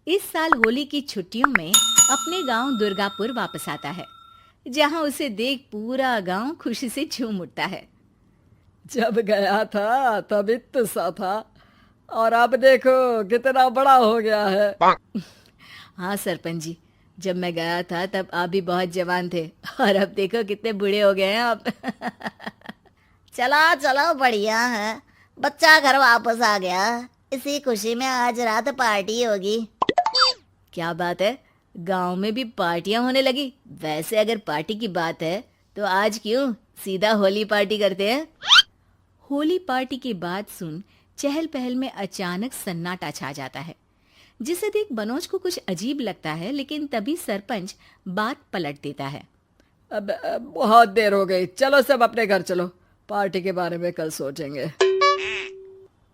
इस साल होली की छुट्टियों में अपने गांव दुर्गापुर वापस आता है, जहां उसे देख पूरा गांव खुशी से झूम उठता है। जब गया था तब इतना सा था और अब देखो कितना बड़ा हो गया है। हाँ सरपंच जी, जब मैं गया था तब आप भी बहुत जवान थे और अब देखो कितने बूढ़े हो गए हैं आप। चलो चलो, बढ़िया है। बच्चा घर वापस आ गया। इसी खुशी में आज रात पार्टी होगी। क्या बात है, गांव में भी पार्टियां होने लगी। वैसे अगर पार्टी की बात है तो आज क्यों सीधा होली पार्टी करते हैं। होली पार्टी की बात सुन चहल पहल में अचानक सन्नाटा छा जाता है, जिसे देख मनोज को कुछ अजीब लगता है, लेकिन तभी सरपंच बात पलट देता है। अब बहुत देर हो गई, चलो सब अपने घर चलो, पार्टी के बारे में कल सोचेंगे।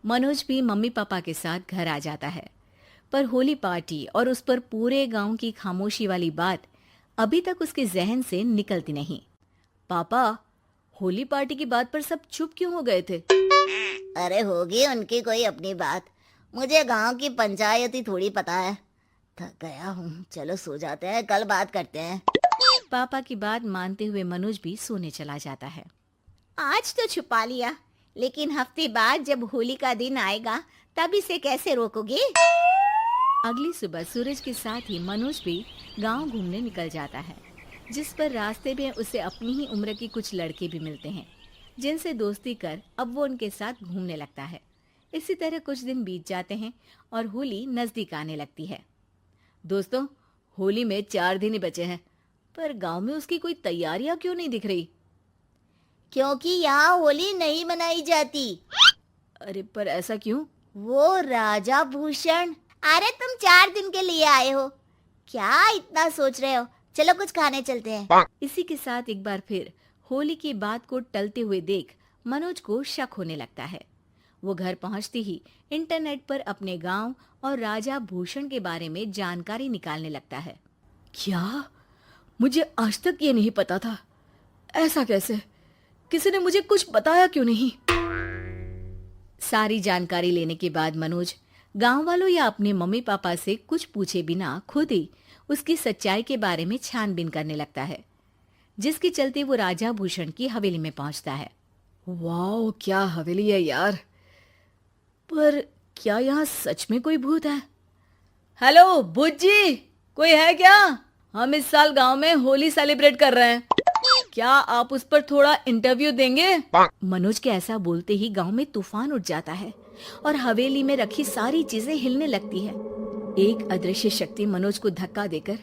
मनोज भी मम्मी पापा के साथ घर आ जाता है, पर होली पार्टी और उस पर पूरे गांव की खामोशी वाली बात अभी तक उसके जहन से निकलती नहीं। पापा, होली पार्टी की बात पर सब चुप क्यों हो गए थे? अरे होगी उनकी कोई अपनी बात। मुझे गांव की पंचायत ही थोड़ी पता है। थक गया हूँ, चलो सो जाते हैं, कल बात करते हैं। पापा की बात मानते हुए मनोज भी सोने चला जाता है। आज तो छुपा लिया, लेकिन हफ्ते बाद जब होली का दिन आएगा तब इसे कैसे रोकोगे? अगली सुबह सूरज के साथ ही मनोज भी गांव घूमने निकल जाता है, जिस पर रास्ते में उसे अपनी ही उम्र के कुछ लड़के भी मिलते हैं, जिनसे दोस्ती कर अब वो उनके साथ घूमने लगता है। इसी तरह कुछ दिन बीत जाते हैं और होली नजदीक आने लगती है। दोस्तों, होली में 4 दिन ही बचे हैं, पर गांव में उसकी कोई तैयारियां क्यों नहीं दिख रही? क्योंकि यहाँ होली नहीं मनाई जाती। अरे पर ऐसा क्यों? वो राजा भूषण। अरे तुम 4 दिन के लिए आए हो, क्या इतना सोच रहे हो? चलो कुछ खाने चलते हैं। इसी के साथ एक बार फिर होली की बात को टलते हुए देख मनोज को शक होने लगता है। वो घर पहुंचते ही इंटरनेट पर अपने गांव और राजा भूषण के बारे में जानकारी निकालने लगता है। क्या? मुझे आज तक ये नहीं पता था। ऐसा कैसे? किसी ने मुझे कुछ बताया क्यों नहीं? सारी जानकारी लेने के बाद मनोज गांव वालों या अपने मम्मी पापा से कुछ पूछे बिना खुद ही उसकी सच्चाई के बारे में छानबीन करने लगता है, जिसके चलते वो राजा भूषण की हवेली में पहुंचता है। वाह, क्या हवेली है यार। पर क्या यहाँ सच में कोई भूत है? हेलो भूत जी, कोई है क्या? हम इस साल गांव में होली सेलिब्रेट कर रहे हैं, क्या आप उस पर थोड़ा इंटरव्यू देंगे? मनोज के ऐसा बोलते ही गांव में तूफान उठ जाता है और हवेली में रखी सारी चीजें हिलने लगती है। एक अदृश्य शक्ति मनोज को धक्का देकर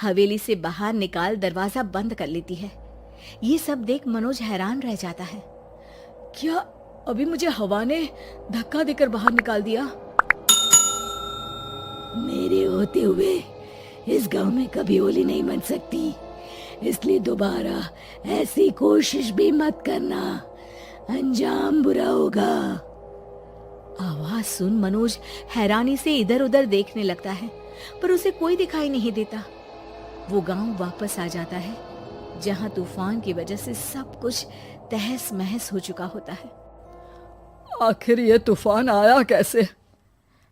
हवेली से बाहर निकाल दरवाजा बंद कर लेती है। ये सब देख मनोज हैरान रह जाता है। क्या अभी मुझे हवा ने धक्का देकर बाहर निकाल दिया? मेरे होते हुए इस गांव में कभी होली नहीं बन सकती, इसलिए दोबारा ऐसी कोशिश भी मत करना, अंजाम बुरा होगा। आवाज सुन मनोज हैरानी से इधर उधर देखने लगता है, पर उसे कोई दिखाई नहीं देता। वो गांव वापस आ जाता है, जहां तूफान की वजह से सब कुछ तहस महस हो चुका होता है। आखिर ये तूफान आया कैसे?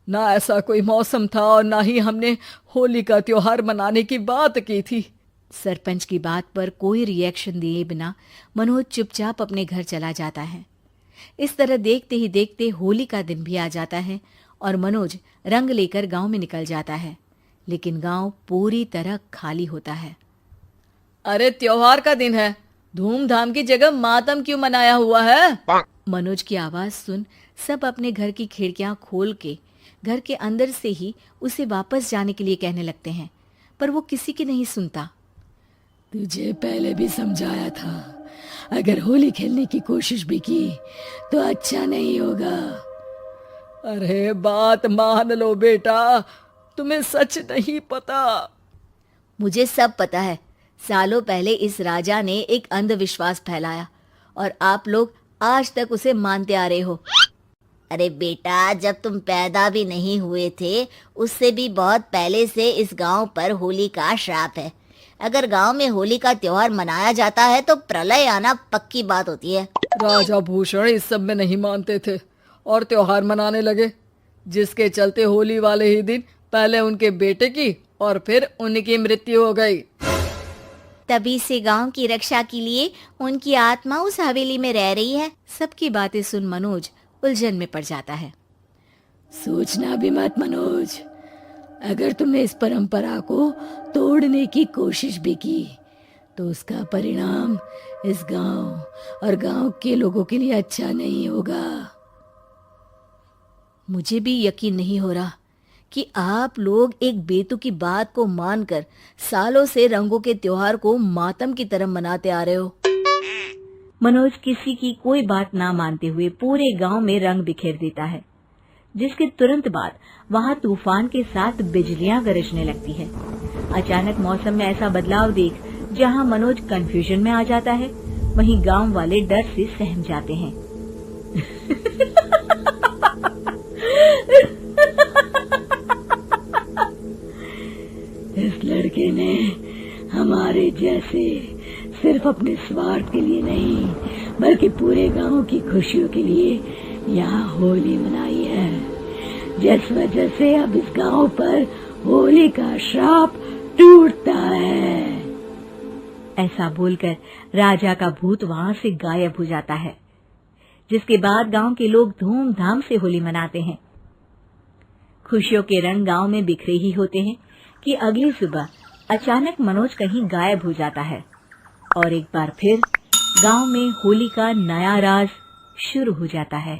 ना ऐसा कोई मौसम था और ना ही हमने होली का त्योहार मनाने की बात की थी। सरपंच की बात पर कोई रिएक्शन दिए बिना मनोज चुपचाप अपने घर चला जाता है। इस तरह देखते ही देखते होली का दिन भी आ जाता है और मनोज रंग लेकर गांव में निकल जाता है, लेकिन गांव पूरी तरह खाली होता है। अरे त्योहार का दिन है, धूमधाम की जगह मातम क्यों मनाया हुआ है? मनोज की आवाज सुन सब अपने घर की खिड़कियां खोल के घर के अंदर से ही उसे वापस जाने के लिए कहने लगते हैं, पर वो किसी की नहीं सुनता। तुझे पहले भी समझाया था, अगर होली खेलने की कोशिश भी की तो अच्छा नहीं होगा। अरे बात मान लो बेटा, तुम्हें सच नहीं पता। मुझे सब पता है। सालों पहले इस राजा ने एक अंधविश्वास फैलाया और आप लोग आज तक उसे मानते आ रहे हो। अरे बेटा, जब तुम पैदा भी नहीं हुए थे उससे भी बहुत पहले से इस गांव पर होली का श्राप है। अगर गांव में होली का त्योहार मनाया जाता है तो प्रलय आना पक्की बात होती है। राजा भूषण इस सब में नहीं मानते थे और त्योहार मनाने लगे, जिसके चलते होली वाले ही दिन पहले उनके बेटे की और फिर उनकी मृत्यु हो गई। तभी से गांव की रक्षा के लिए उनकी आत्मा उस हवेली में रह रही है। सबकी बातें सुन मनोज उलझन में पड़ जाता है। सोचना भी मत मनोज, अगर तुमने इस परंपरा को तोड़ने की कोशिश भी की तो उसका परिणाम इस गांव और गांव के लोगों के लिए अच्छा नहीं होगा। मुझे भी यकीन नहीं हो रहा कि आप लोग एक बेतुकी बात को मानकर सालों से रंगों के त्योहार को मातम की तरह मनाते आ रहे हो। मनोज किसी की कोई बात ना मानते हुए पूरे गांव में रंग बिखेर देता है, जिसके तुरंत बाद वहां तूफान के साथ बिजलियां गरजने लगती है। अचानक मौसम में ऐसा बदलाव देख जहां मनोज कंफ्यूजन में आ जाता है, वहीं गांव वाले डर से सहम जाते हैं। इस लड़के ने हमारे जैसे सिर्फ अपने स्वार्थ के लिए नहीं बल्कि पूरे गांव की खुशियों के लिए यहाँ होली मनाई है, जिस वजह से अब इस गांव पर होली का श्राप टूटता है। ऐसा बोलकर राजा का भूत वहां से गायब हो जाता है, जिसके बाद गांव के लोग धूमधाम से होली मनाते हैं। खुशियों के रंग गांव में बिखरे ही होते हैं कि अगली सुबह अचानक मनोज कहीं गायब हो जाता है और एक बार फिर गांव में होली का नया राज शुरू हो जाता है।